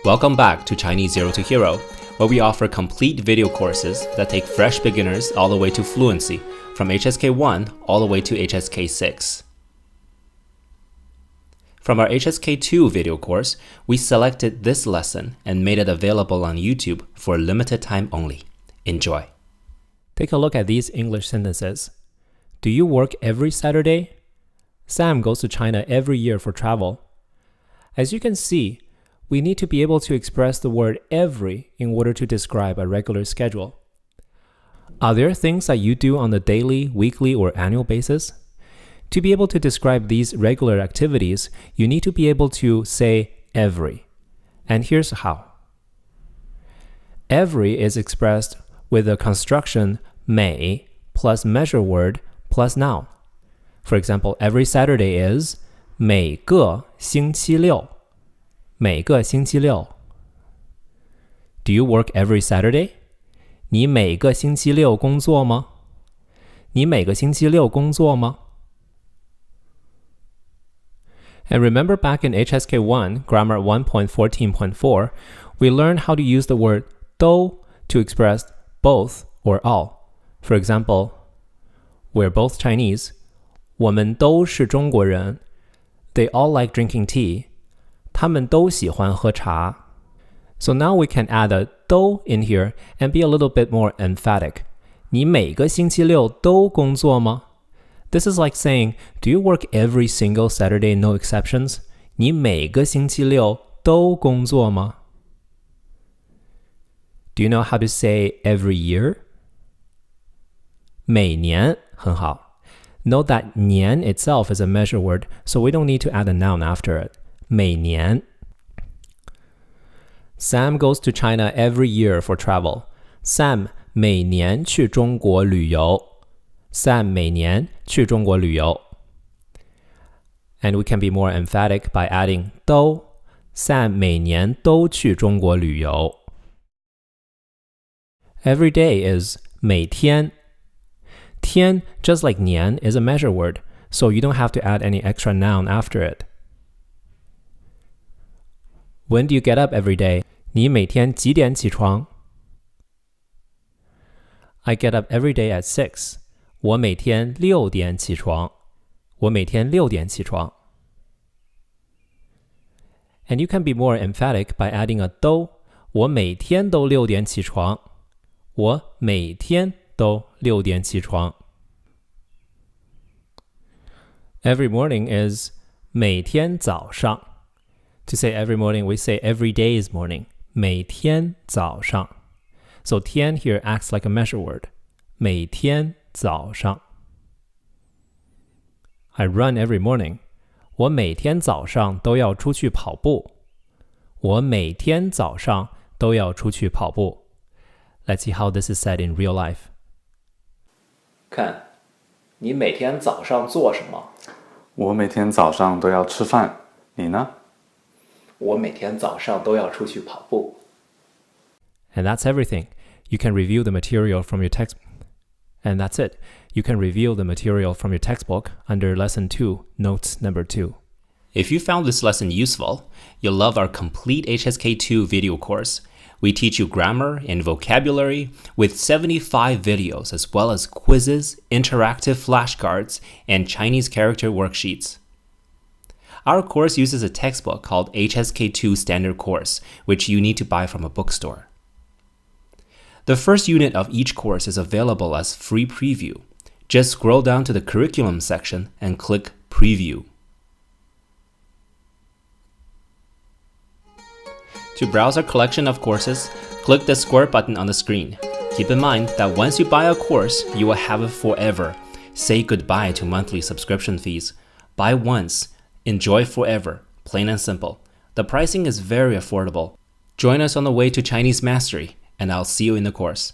Welcome back to Chinese Zero to Hero, where we offer complete video courses that take fresh beginners all the way to fluency, from HSK 1 all the way to HSK 6. From our HSK 2 video course, we selected this lesson and made it available on YouTube for a limited time only. Enjoy. Take a look at these English sentences. Do you work every Saturday? Sam goes to China every year for travel. As you can see, we need to be able to express the word every in order to describe a regular schedule. Are there things that you do on a daily, weekly, or annual basis? To be able to describe these regular activities, you need to be able to say every. And here's how. Every is expressed with the construction 每 plus measure word plus noun. For example, every Saturday is 每个星期六。每个星期六。Do you work every Saturday? 你每个星期六工作吗？你每个星期六工作吗？ And remember back in HSK 1, Grammar 1.14.4, we learned how to use the word 都 to express both or all. For example, we're both Chinese. 我们都是中国人. They all like drinking tea. 他们都喜欢喝茶. So now we can add a 都 in here and be a little bit more emphatic. 你每个星期六都工作吗? This is like saying, do you work every single Saturday, no exceptions? 你每个星期六都工作吗? Do you know how to say every year? 每年很好. Note that 年 itself is a measure word, so we don't need to add a noun after it. 每年. Sam goes to China every year for travel. Sam 每年去中国旅游. Sam 每年去中国旅游. And we can be more emphatic by adding 都. Sam 每年都去中国旅游. Every day is 每天. 天, just like 年, is a measure word, so you don't have to add any extra noun after it. When do you get up every day? 你每天几点起床? I get up every day at 6. 我每天6点起床. 我每天6点起床. And you can be more emphatic by adding a 都. 我每天都6点起床. 我每天都6点起床. Every morning is 每天早上. To say every morning, we say every day's morning. 每天早上. So 天 here acts like a measure word. 每天早上. I run every morning. 我每天早上都要出去跑步. 我每天早上都要出去跑步. Let's see how this is said in real life. 看，你每天早上做什么？我每天早上都要吃饭，你呢？我每天早上都要出去跑步。 And that's everything. You can review the material from your text. And that's it. You can review the material from your textbook under Lesson 2, Notes Number 2. If you found this lesson useful, you'll love our complete HSK 2 video course. We teach you grammar and vocabulary with 75 videos as well as quizzes, interactive flashcards, and Chinese character worksheets. Our course uses a textbook called HSK 2 Standard Course, which you need to buy from a bookstore. The first unit of each course is available as free preview. Just scroll down to the curriculum section and click Preview. To browse our collection of courses, click the square button on the screen. Keep in mind that once you buy a course, you will have it forever. Say goodbye to monthly subscription fees. Buy once, enjoy forever, plain and simple. The pricing is very affordable. Join us on the way to Chinese mastery, and I'll see you in the course.